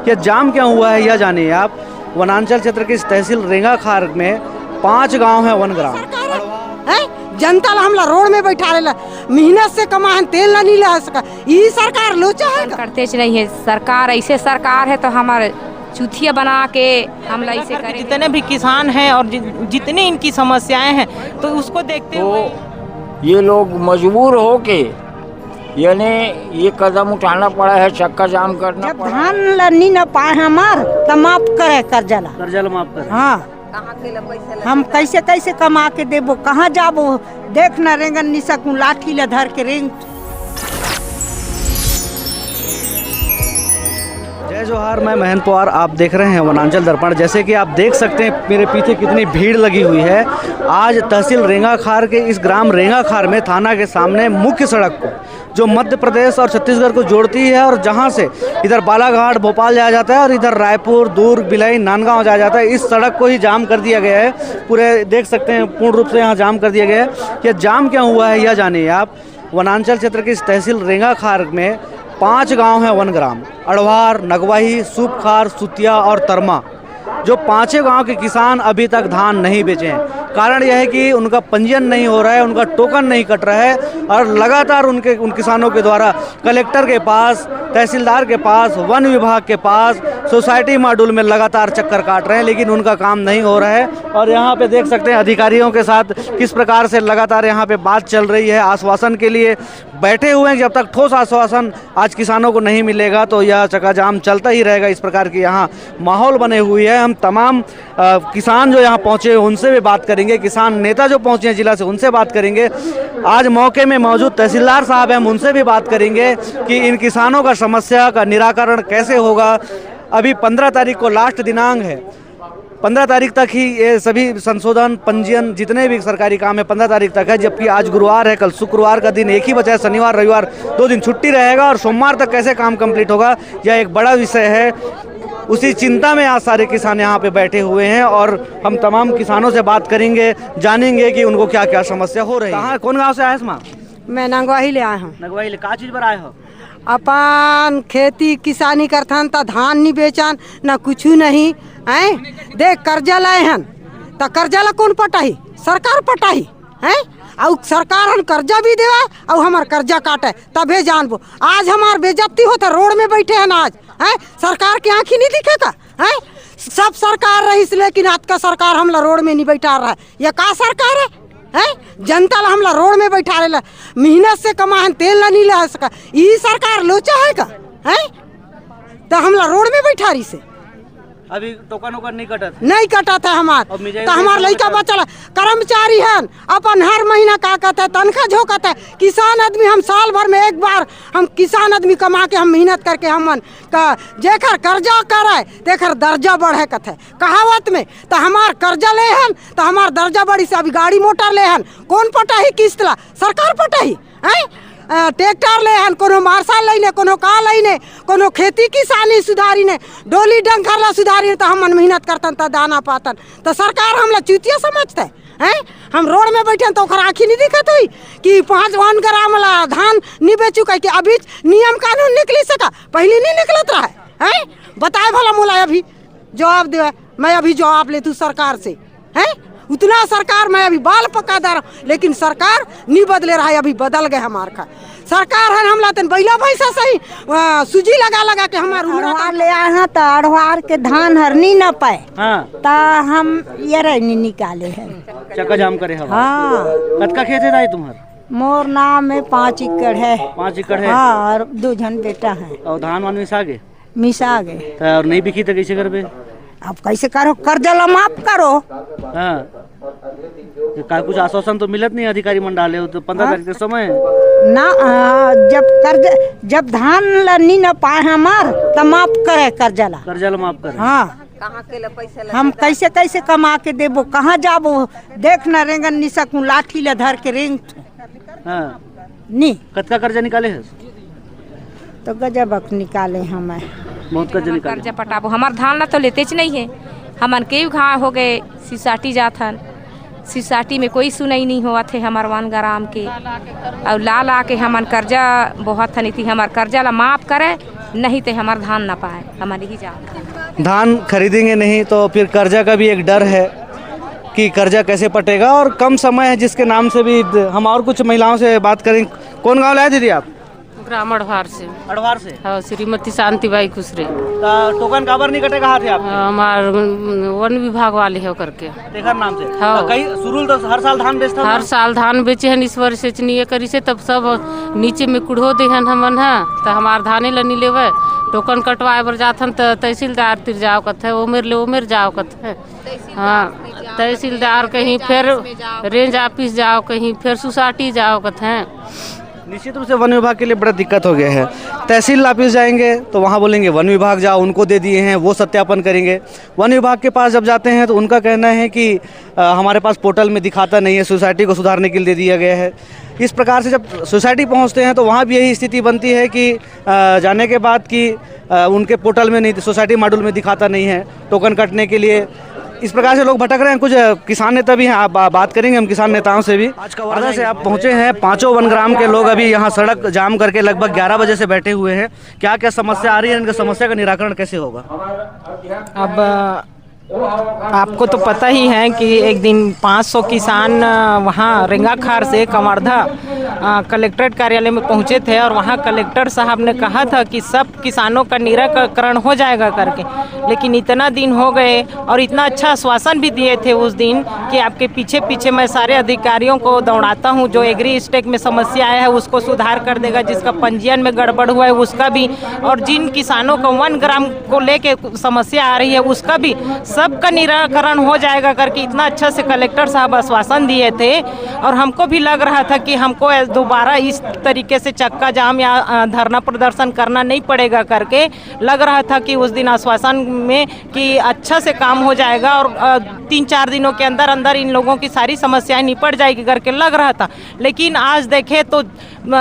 ये जाम क्यों हुआ है यह जानिए आप। वनांचल क्षेत्र की इस तहसील रेंगाखार में 5 गांव है वन ग्राम है। जनता ला हमला रोड में बैठा रेला, मेहनत से कमाहन तेल ला नहीं ला सका। ये सरकार लोचा है करते नहीं है सरकार। ऐसे सरकार है तो हमारे चूथिया बना के हम ऐसे करें। जितने भी किसान हैं और जितनी इनकी समस्याएं हैं तो उसको देखते हुए ये लोग मजबूर हो के यानी ये कदम उठाना पड़ा है, चक्का जाम करना जब पड़ा। धान ला नहीं न पाए हमार तो माफ करे कर्जा ला माफ कर। हाँ, हम कैसे कैसे कमा के देबो, कहाँ जाबो। देख न रेंगन नहीं सकूं, लाठी ले धर के रेंग। जय जोहार, मैं महेंद्र पवार, आप देख रहे हैं वनांचल दर्पण। जैसे कि आप देख सकते हैं मेरे पीछे कितनी भीड़ लगी हुई है। आज तहसील रेंगाखार के इस ग्राम रेंगाखार में थाना के सामने मुख्य सड़क को जो मध्य प्रदेश और छत्तीसगढ़ को जोड़ती है और जहां से इधर बालाघाट भोपाल जाया जाता है और इधर रायपुर दुर्ग भिलाई नांदगांव जाया जाता है, इस सड़क को ही जाम कर दिया गया है। पूरे देख सकते हैं पूर्ण रूप से यहाँ जाम कर दिया गया है। यह जाम क्यों हुआ है यह जानिए आप। वनांचल क्षेत्र की इस तहसील रेंगाखार में 5 गांव हैं वन ग्राम, अड़वार, नगवाही, सूपखार, सुतिया और तरमा। जो 5 गांव के किसान अभी तक धान नहीं बेचे हैं। कारण यह है कि उनका पंजीयन नहीं हो रहा है, उनका टोकन नहीं कट रहा है और लगातार उन किसानों के द्वारा कलेक्टर के पास, तहसीलदार के पास, वन विभाग के पास, सोसाइटी मॉड्यूल में लगातार चक्कर काट रहे हैं, लेकिन उनका काम नहीं हो रहा है। और यहाँ पे देख सकते हैं अधिकारियों के साथ किस प्रकार से लगातार यहाँ पे बात चल रही है। आश्वासन के लिए बैठे हुए हैं, जब तक ठोस आश्वासन आज किसानों को नहीं मिलेगा तो यह चक्का जाम चलता ही रहेगा। इस प्रकार की यहाँ माहौल बने हुई है। हम तमाम किसान जो यहाँ पहुँचे उनसे भी बात करेंगे, किसान नेता जो पहुँचे हैं जिला से उनसे बात करेंगे। आज मौके में मौजूद तहसीलदार साहब हैं, हम उनसे भी बात करेंगे कि इन किसानों का समस्या का निराकरण कैसे होगा। अभी 15 तारीख को लास्ट दिनांक है, 15 तारीख तक ही ये सभी संशोधन पंजीयन जितने भी सरकारी काम है 15 तारीख तक है। जबकि आज गुरुवार है, कल शुक्रवार का दिन एक ही बचा है, शनिवार रविवार 2 दिन छुट्टी रहेगा और सोमवार तक कैसे काम कंप्लीट होगा यह एक बड़ा विषय है। उसी चिंता में आज सारे किसान यहाँ पे बैठे हुए हैं और हम तमाम किसानों से बात करेंगे, जानेंगे कि उनको क्या क्या समस्या हो रही है। कहाँ, कौन गाँव से आए माँ? मैं नगवाही ले आया हूँ। नगवाही ले का चीज पर आए हो? अपन खेती किसानी करथन त धान नहीं बेचन न कुछ नहीं है। देख कर्जा लाए हन त कर्जा ला कौन पटाही? सरकार पटाही है। और सरकार हम कर्जा भी देवा और हमार कर्जा काटे तबे जानबो। आज हमार बेइज्जती होता, रोड में बैठे हैं आज है। सरकार की आँखी नहीं दिखेगा है। सब सरकार रही लेकिन आज का सरकार हमला रोड में नहीं बैठा रहा है। ये का सरकार है? जनता ला हमला रोड में बैठा रेला, मेहनत से कमाहन तेल ला नहीं ला सका। ये सरकार लोचा है का है? तो हमला रोड में बैठा रही से अभी टोकन ओकन नहीं कटत? नहीं कटा था हमार। तो हमार लड़का बचल कर्मचारी है, अपन हर महीना का कहता है तनख्वाह झोंकता है। किसान आदमी हम साल भर में एक बार हम किसान आदमी कमा के हम मेहनत करके हमन का जेकर कर्जा करे तेकर दर्जा बढ़े कथे कहावत में। तो हमार कर्जा ले हन तो हमार दर्जा बढ़ी से अभी गाड़ी मोटर ले हन कौन पटाही? किस्त ला सरकार पटाही है। ट्रैक्टर ले हन, कोनो मार्शल लेने, कोनो का लेने, कोनो खेती किसानी सुधारी ने, डोली डंकर ला सुधारी तो हम मेहनत करतन तो दाना पातन। तो सरकार हमला चूतिया समझते हैं। हम रोड में बैठे तो आँखी नहीं दिखत हुई कि 5 ग्राम ला धान नहीं बेचू कह के। अभी नियम कानून निकली सका, पहले नहीं निकलत रहा है। बताए भला मोला अभी जवाब दे, मैं अभी जवाब ले तू सरकार से है। उतना सरकार मैं अभी बाल पका दे रहा हूँ, लेकिन सरकार नहीं बदले रहा है। अभी बदल गए हमार का सरकार है। हम लाते बैला भैंसा सही सूजी लगा लगा के हमार अड़वार ले आए हैं तो अड़वार के धान हर नहीं न पाए तो हम ये नहीं निकाले हैं, चक्का जाम करे हम। हाँ, कतका खेत है तुम्हार? मोर नाम में 5 एकड़ है। 5 एकड़ है? हाँ, और 2 जन बेटा है। और धान वान मिसा गए? मिसा गए। और नहीं बिकी तो कैसे करबे? अब कैसे करो? कर्जा ला माफ करो। हाँ, का कुछ आश्वासन तो मिलत नहीं अधिकारी मंडाले हो तो 15 तारीख के समय ना। जब धान ला नहीं न पाए हमार तो माफ करे कर्जा ला माफ करे। हाँ, हम कैसे कैसे कमा के देबो, कहाँ जाबो। देख न रेंगन नहीं सकूं, लाठी ले धर के रेंग। हाँ, नहीं कतका कर्जा निकाले है? तो गजबक निकाले हमें बहुत कर्जा पटाबो। हमार धान ला तो लेते च नहीं है। हमन के घाव हो गए सिसाटी जाथन, सिसाटी में कोई सुनाई नहीं हुआ थे हमार 1 ग्राम के। और ला के हमन कर्जा बहुत थी, हमार कर्जा ला माफ करे नहीं तो हमारा धान ना पाए, हमारी ही जान। धान खरीदेंगे नहीं तो फिर कर्जा का भी एक डर है कि कर्जा कैसे पटेगा, और कम समय है जिसके नाम से भी हम और कुछ महिलाओं से बात करें। कौन गांव लाए दीदी आप? ग्राम अड़वार से। अड़वार से? हाँ, श्रीमती शांतिबाई खुसरे। टोकन काबर नहीं कटे कहा थे आप? हमार वन विभाग वाले है करके तेखर नाम से। हाँ। कई शुरू तो हर साल धान बेचता हर साल धान बेचे हैं, इस वर्ष से करी से तब सब नीचे में कुढ़ो दे हन हमन है, तो हमार धाने ला नहीं लेवे। टोकन कटवाए बर जाथन तो तहसीलदार तिर जाओ कथ है, उमेर जाओ कथ है। हाँ, तहसीलदार कहीं, फिर रेंज ऑफिस जाओ कहीं, फिर सोसाइटी जाओ कथ है। निश्चित रूप से वन विभाग के लिए बड़ा दिक्कत हो गया है। तहसील ऑफिस जाएंगे तो वहाँ बोलेंगे वन विभाग जाओ, उनको दे दिए हैं, वो सत्यापन करेंगे। वन विभाग के पास जब जाते हैं तो उनका कहना है कि हमारे पास पोर्टल में दिखाता नहीं है, सोसाइटी को सुधारने के लिए दे दिया गया है। इस प्रकार से जब सोसाइटी पहुँचते हैं तो वहाँ भी यही स्थिति बनती है कि जाने के बाद कि उनके पोर्टल में नहीं, सोसाइटी मॉड्यूल में दिखाता नहीं है टोकन कटने के लिए। इस प्रकार से लोग भटक रहे हैं। कुछ किसान नेता भी हैं, आप बात करेंगे हम किसान नेताओं से भी। आज कवर्धा से आप पहुंचे हैं, 5 वनग्राम के लोग अभी यहाँ सड़क जाम करके लगभग 11 बजे से बैठे हुए हैं। क्या क्या समस्या आ रही है, इनका समस्या का निराकरण कैसे होगा? अब आपको तो पता ही है कि एक दिन 500 किसान वहाँ रेंगाखार से कवर्धा कलेक्ट्रेट कार्यालय में पहुँचे थे, और वहाँ कलेक्टर साहब ने कहा था कि सब किसानों का निराकरण हो जाएगा करके। लेकिन इतना दिन हो गए और इतना अच्छा आश्वासन भी दिए थे उस दिन कि आपके पीछे पीछे मैं सारे अधिकारियों को दौड़ाता हूँ, जो एग्री स्टेक में समस्या आया है उसको सुधार कर देगा, जिसका पंजीयन में गड़बड़ हुआ है उसका भी, और जिन किसानों को 1 ग्राम को लेके समस्या आ रही है उसका भी सबका निराकरण हो जाएगा करके इतना अच्छा से कलेक्टर साहब आश्वासन दिए थे। और हमको भी लग रहा था कि हमको दोबारा इस तरीके से चक्का जाम या धरना प्रदर्शन करना नहीं पड़ेगा करके लग रहा था कि उस दिन आश्वासन में कि अच्छा से काम हो जाएगा और 3-4 दिनों के अंदर अंदर इन लोगों की सारी समस्याएं निपट जाएगी करके लग रहा था। लेकिन आज देखें तो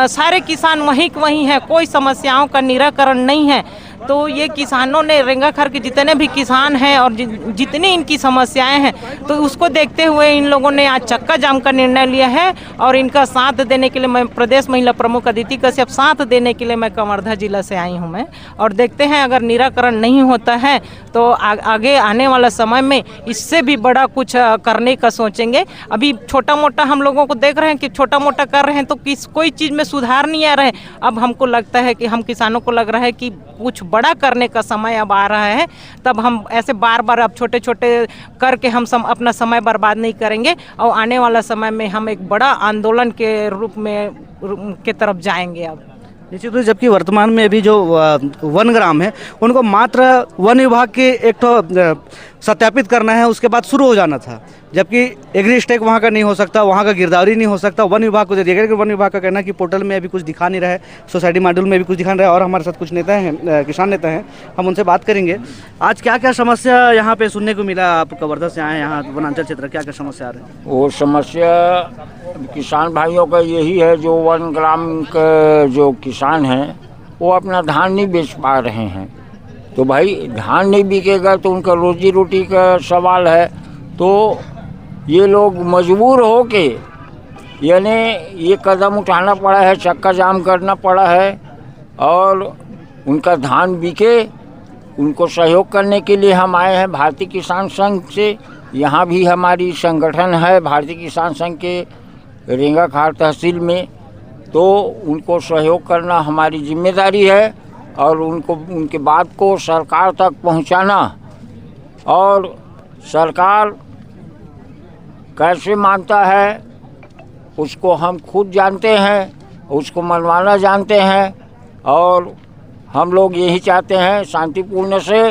सारे किसान वहीं हैं, कोई समस्याओं का निराकरण नहीं है। तो ये किसानों ने रेंगाखार के जितने भी किसान हैं और जितनी इनकी समस्याएं हैं, तो उसको देखते हुए इन लोगों ने आज चक्का जाम का निर्णय लिया है। और इनका साथ देने के लिए मैं प्रदेश महिला प्रमुख अदिति कश्यप, साथ देने के लिए मैं कवर्धा जिला से आई हूं मैं। और देखते हैं अगर निराकरण नहीं होता है तो आगे आने वाला समय में इससे भी बड़ा कुछ करने का सोचेंगे। अभी छोटा मोटा हम लोगों को देख रहे हैं कि छोटा मोटा कर रहे हैं तो कोई चीज़ में सुधार नहीं आ रहा है। अब हमको लगता है कि हम किसानों को लग रहा है कि कुछ बड़ा करने का समय अब आ रहा है, तब हम ऐसे बार बार अब छोटे छोटे करके हम अपना समय बर्बाद नहीं करेंगे और आने वाला समय में हम एक बड़ा आंदोलन के रूप में के तरफ जाएंगे। अब निश्चित रूप से जबकि वर्तमान में अभी जो 1 ग्राम है उनको मात्र वन विभाग के एक तो सत्यापित करना है, उसके बाद शुरू हो जाना था, जबकि एग्री स्टेक वहाँ का नहीं हो सकता, वहाँ का गिरदावरी नहीं हो सकता, वन विभाग को दे दिया गया। वन विभाग का कहना है कि पोर्टल में अभी कुछ दिखा नहीं रहा है, सोसाइटी मॉड्यूल में भी कुछ दिखा नहीं रहा है। और हमारे साथ कुछ नेता हैं, किसान नेता हैं, हम उनसे बात करेंगे। आज क्या क्या समस्या यहाँ पे सुनने को मिला? आप कवर्धा से आए यहाँ वनांचल क्षेत्र, क्या क्या समस्या आ रही है? वो समस्या किसान भाइयों का यही है, जो 1 ग्राम के जो किसान हैं वो अपना धान नहीं बेच पा रहे हैं। तो भाई धान नहीं बिकेगा तो उनका रोजी रोटी का सवाल है। तो ये लोग मजबूर हो के यानी ये कदम उठाना पड़ा है, चक्का जाम करना पड़ा है। और उनका धान बिके, उनको सहयोग करने के लिए हम आए हैं भारतीय किसान संघ से। यहाँ भी हमारी संगठन है भारतीय किसान संघ के रेंगाखार तहसील में, तो उनको सहयोग करना हमारी जिम्मेदारी है और उनको उनके बात को सरकार तक पहुंचाना। और सरकार कैसे मानता है उसको हम खुद जानते हैं, उसको मनवाना जानते हैं। और हम लोग यही चाहते हैं शांतिपूर्ण से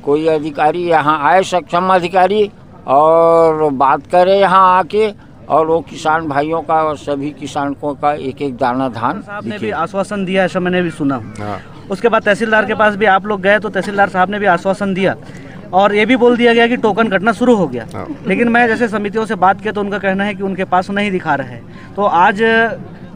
कोई अधिकारी यहाँ आए, सक्षम अधिकारी, और बात करे यहाँ आके, और वो किसान भाइयों का और सभी किसानों का एक एक दाना धान। साहब ने भी आश्वासन दिया, ऐसा मैंने भी सुना। उसके बाद तहसीलदार के पास भी आप लोग गए तो तहसीलदार साहब ने भी आश्वासन दिया और ये भी बोल दिया गया कि टोकन कटना शुरू हो गया। लेकिन मैं जैसे समितियों से बात किया तो उनका कहना है कि उनके पास नहीं दिखा रहा है। तो आज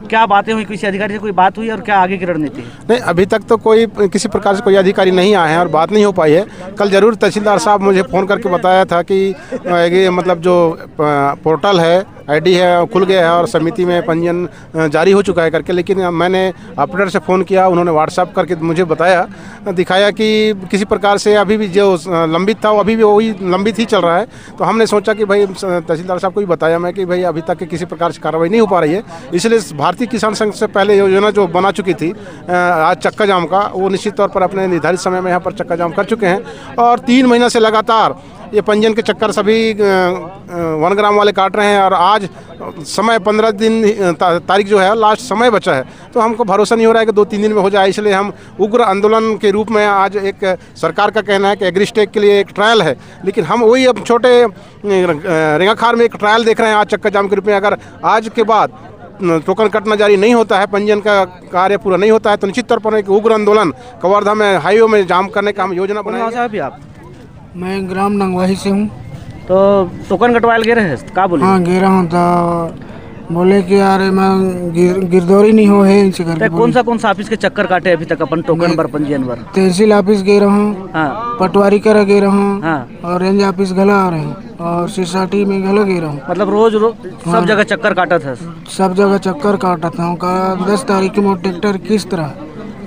क्या बातें हुई, किसी अधिकारी से कोई बात हुई और क्या आगे की रणनीति है? नहीं, अभी तक तो कोई किसी प्रकार से कोई अधिकारी नहीं आए हैं और बात नहीं हो पाई है। कल जरूर तहसीलदार साहब मुझे फ़ोन करके बताया था कि ये मतलब जो पोर्टल है आईडी है खुल गया है और समिति में पंजीयन जारी हो चुका है करके। लेकिन मैंने ऑपरेटर से फ़ोन किया, उन्होंने व्हाट्सएप करके मुझे बताया, दिखाया कि किसी प्रकार से अभी भी जो लंबित था वो अभी भी वही लंबित ही चल रहा है। तो हमने सोचा कि भाई तहसीलदार साहब को भी बताया मैं कि भाई अभी तक किसी प्रकार से कार्रवाई नहीं हो पा रही है, इसलिए भारतीय किसान संघ से पहले योजना जो बना चुकी थी आज चक्का जाम का, वो निश्चित तौर पर अपने निर्धारित समय में यहाँ पर चक्का जाम कर चुके हैं। और 3 महीना से लगातार ये पंजीयन के चक्कर सभी वनग्राम वाले काट रहे हैं और आज समय 15 दिन तारीख जो है लास्ट समय बचा है। तो हमको भरोसा नहीं हो रहा है कि 2-3 दिन में हो जाए, इसलिए हम उग्र आंदोलन के रूप में आज एक सरकार का कहना है कि एग्रीस्टेक के लिए एक ट्रायल है, लेकिन हम वही अब छोटे रेंगाखार में एक ट्रायल देख रहे हैं आज चक्का जाम के रूप में। अगर आज के बाद टोकन कटना जारी नहीं होता है, पंजीयन का कार्य पूरा नहीं होता है, तो निश्चित तौर पर एक उग्र आंदोलन कवर्धा में हाईवे में जाम करने का हम योजना बनाएंगे। साहब आप? मैं ग्राम नंगवाही से हूँ। तो टोकन कटवाल गए रहे का बोले? हाँ गिरा हूँ, तो बोले कि यार मैं गिरदौरी नहीं हो है इनसे करके। कौन सा ऑफिस के चक्कर काटे अभी तक अपन टोकन पर पंजीयन पर? तहसील ऑफिस गए रहा हूँ, हाँ। पटवारी करा गए रहा हूँ, हाँ। और रेंज ऑफिस गला आ रहे हैं और सोसाइटी में गला गए रहा हूँ। मतलब रोज सब जगह चक्कर काटा था? सब जगह चक्कर काटा था हूँ। 10 तारीख में ट्रैक्टर किस तरह।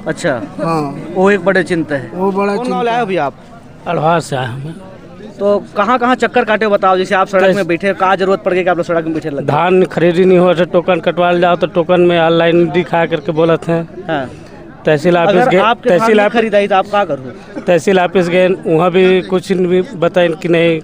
अच्छा, हाँ वो एक बड़े चिंता है। वो बड़ा चिंता है। अभी आप अलवार से आए हैं। तो कहाँ चक्कर काटे बताओ? जैसे आप सड़क में बैठे, कहाँ जरूरत पड़ गई कि आप लोग सड़क में बैठे लगे? धान खरीदी नहीं हो रहा, टोकन कटवाल जाओ तो टोकन में ऑनलाइन दिखा करके बोला था। हाँ। तहसील ऑफिस गए, तहसील आप खरीदाई तो आप क्या करो? तहसील ऑफिस गए, वहाँ भी कुछ भी बताए कि नहीं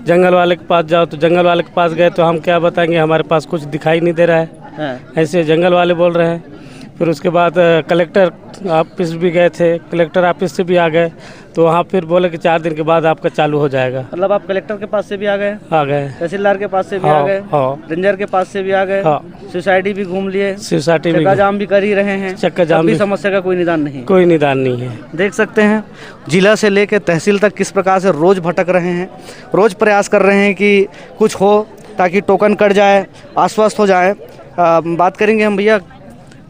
जंगल वाले के पास जाओ, तो जंगल वाले के पास गए तो हम क्या बताएंगे, हमारे पास कुछ दिखाई नहीं दे रहा है। हाँ। ऐसे जंगल वाले बोल रहे हैं। फिर उसके बाद कलेक्टर ऑफिस भी गए थे, कलेक्टर ऑफिस से भी आ गए, तो वहाँ फिर बोले कि 4 दिन के बाद आपका चालू हो जाएगा। मतलब आप कलेक्टर के पास से भी आ गए? तहसीलदार के पास से भी आ गए, रेंजर के पास से भी आ गए, सोसाइटी भी घूम लिए, सोसाइटी चक्का जाम भी कर ही रहे हैं। चक्का जाम भी समस्या का कोई निदान नहीं? कोई निदान नहीं है। देख सकते हैं जिला से लेकर तहसील तक किस प्रकार से रोज भटक रहे हैं, रोज प्रयास कर रहे हैं कि कुछ हो ताकि टोकन कट जाए, आश्वस्त हो जाए। बात करेंगे हम। भैया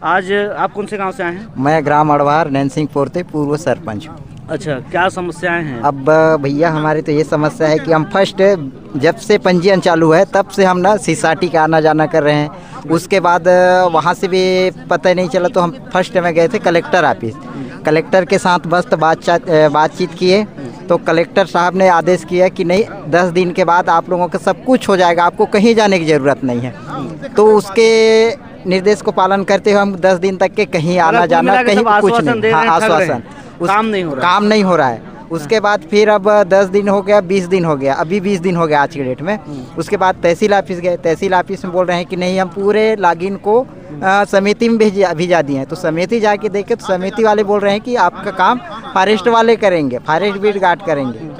आज आप कौन से गांव से आए हैं? मैं ग्राम अड़वार नैनसिंह पोरते पूर्व सरपंच हूँ। अच्छा, क्या समस्याएं हैं? अब भैया हमारी तो ये समस्या है कि हम फर्स्ट जब से पंजीयन चालू है तब से हम ना सीसाटी का आना जाना कर रहे हैं। उसके बाद वहाँ से भी पता नहीं चला, तो हम फर्स्ट में गए थे कलेक्टर ऑफिस। कलेक्टर के साथ मस्त बातचीत किए, तो कलेक्टर साहब ने आदेश किया कि नहीं 10 दिन के बाद आप लोगों का सब कुछ हो जाएगा, आपको कहीं जाने की ज़रूरत नहीं है। तो उसके निर्देश को पालन करते हुए हम 10 दिन तक के कहीं आना जाना कहीं कुछ नहीं, हाँ आश्वासन, काम नहीं हो रहा है। उसके बाद फिर अब 10 दिन हो गया, 20 दिन हो गया, अभी 20 दिन हो गया आज की डेट में। उसके बाद तहसील ऑफिस गए, तहसील ऑफिस में बोल रहे हैं कि नहीं हम पूरे लॉगिन को समिति में भेजा दिए हैं। तो समिति जाके देखे तो समिति वाले बोल रहे हैं कि आपका काम फॉरेस्ट वाले करेंगे, फॉरेस्ट बीट गार्ड करेंगे।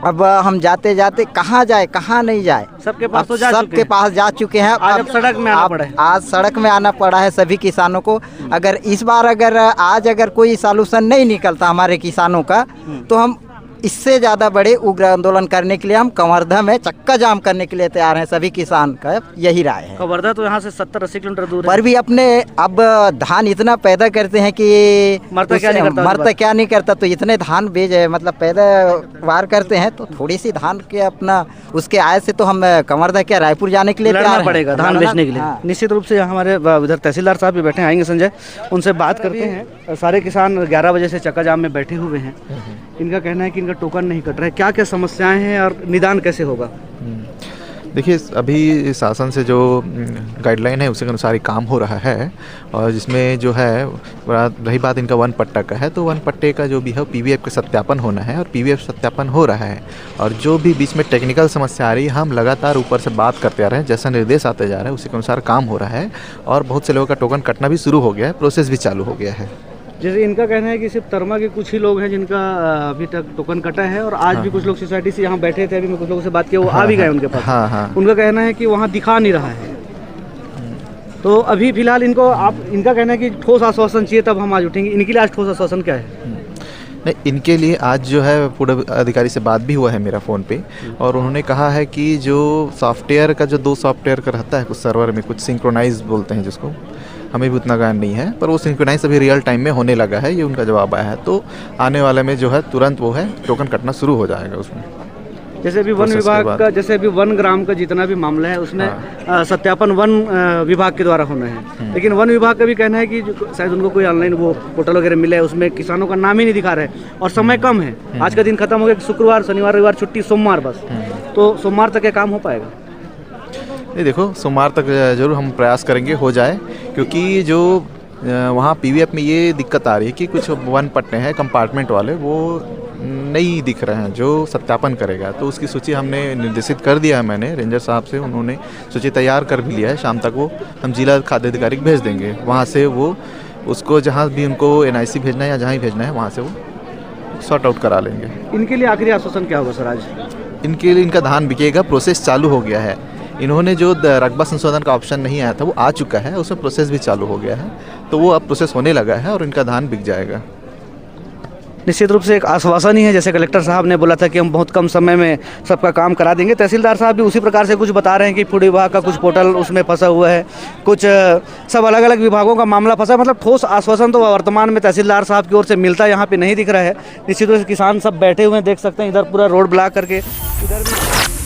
अब हम जाते जाते कहाँ जाए कहाँ नहीं जाए, सबके पास तो सबके पास जा चुके हैं। आज सड़क में आना पड़ा है। आज सड़क में आना पड़ा है सभी किसानों को। अगर इस बार अगर कोई सॉल्यूशन नहीं निकलता हमारे किसानों का, तो हम इससे ज़्यादा बड़े उग्र आंदोलन करने के लिए हम कवर्धा में चक्का जाम करने के लिए तैयार हैं। सभी किसान का यही राय है। कवर्धा तो यहाँ से 70-80 किलोमीटर दूर है, पर भी अपने अब धान इतना पैदा करते हैं कि मरता क्या नहीं करता। तो इतने धान मतलब पैदावार करते हैं, तो थोड़ी सी धान के अपना उसके आय से तो हम कवर्धा क्या रायपुर जाने के लिए तैयार पड़ेगा धान बेचने के लिए। निश्चित रूप से हमारे इधर तहसीलदार साहब भी बैठे आएंगे संजय, उनसे बात करते हैं। सारे किसान 11 बजे से चक्का जाम में बैठे हुए हैं। इनका कहना है कि इनका टोकन नहीं कट रहा है। क्या क्या समस्याएं हैं और निदान कैसे होगा? देखिए, अभी शासन से जो गाइडलाइन है उसके अनुसार ही काम हो रहा है, और जिसमें जो है रही बात इनका वन पट्टा का है, तो वन पट्टे का जो भी है पीवीएफ का सत्यापन होना है, और पीवीएफ सत्यापन हो रहा है। और जो भी बीच में टेक्निकल समस्या आ रही है, हम लगातार ऊपर से बात करते आ रहे हैं, जैसा निर्देश आते जा रहा है उसी के अनुसार काम हो रहा है। और बहुत से लोगों का टोकन कटना भी शुरू हो गया है, प्रोसेस भी चालू हो गया है। जैसे इनका कहना है कि सिर्फ तरमा के कुछ ही लोग हैं जिनका अभी तक टोकन कटा है, और आज भी कुछ लोग सोसाइटी से यहाँ बैठे थे, अभी मैं कुछ लोगों से बात किया, वो आ भी गए उनके पास। उनका कहना है कि वहाँ दिखा नहीं रहा है। तो अभी फिलहाल इनका कहना है कि ठोस आश्वासन चाहिए तब हम आज उठेंगे। इनके लिए आज ठोस आश्वासन क्या है? नहीं, इनके लिए आज जो है पूर्व अधिकारी से बात भी हुआ है मेरा फ़ोन पे, और उन्होंने कहा है कि जो सॉफ्टवेयर का जो 2 सॉफ्टवेयर का रहता है कुछ सर्वर में, कुछ सिंक्रोनाइज बोलते हैं जिसको, हमें भी उतना ज्ञान नहीं है, पर वो सिंक्रोनाइज अभी रियल टाइम में होने लगा है, ये उनका जवाब आया है। तो आने वाले में जो है तुरंत वो है टोकन कटना शुरू हो जाएगा उसमें। जैसे अभी वन प्रोसेस के विभाग बाद। का, जैसे अभी वन ग्राम का जितना भी मामला है उसमें सत्यापन वन विभाग के द्वारा होना है, लेकिन वन विभाग का भी कहना है कि शायद उनको कोई ऑनलाइन वो पोर्टल वगैरह मिला है, उसमें किसानों का नाम ही नहीं दिखा रहे और समय कम है। आज का दिन खत्म हो गया, शुक्रवार शनिवार रविवार छुट्टी, सोमवार बस, तो सोमवार तक ये काम हो पाएगा? नहीं, देखो सोमवार तक जरूर हम प्रयास करेंगे हो जाए, क्योंकि जो वहाँ पीवीएफ में ये दिक्कत आ रही है कि कुछ वन पट्टे हैं कंपार्टमेंट वाले, वो नहीं दिख रहे हैं जो सत्यापन करेगा। तो उसकी सूची हमने निर्देशित कर दिया है, मैंने रेंजर साहब से, उन्होंने सूची तैयार कर भी लिया है। शाम तक वो हम जिला खाद्य अधिकारी को भेज देंगे, वहाँ से वो उसको जहाँ भी उनको एनआईसी भेजना है या जहाँ ही भेजना है वहाँ से वो सॉर्ट आउट करा लेंगे। इनके लिए आखिरी आश्वासन क्या होगा सर आज? इनके लिए इनका धान बिकेगा, प्रोसेस चालू हो गया है। इन्होंने जो रकबा संशोधन का ऑप्शन नहीं आया था वो आ चुका है, उसमें प्रोसेस भी चालू हो गया है, तो वो अब प्रोसेस होने लगा है और इनका धान बिक जाएगा। निश्चित रूप से एक आश्वासन ही है, जैसे कलेक्टर साहब ने बोला था कि हम बहुत कम समय में सबका काम करा देंगे। तहसीलदार साहब भी उसी प्रकार से कुछ बता रहे हैं कि फूड विभाग का कुछ पोर्टल उसमें फंसा हुआ है, कुछ सब अलग अलग विभागों का मामला फंसा, मतलब ठोस आश्वासन तो वर्तमान में तहसीलदार साहब की ओर से मिलता यहाँ पे नहीं दिख रहा है। निश्चित रूप से किसान सब बैठे हुए हैं, देख सकते हैं इधर पूरा रोड ब्लॉक करके, इधर भी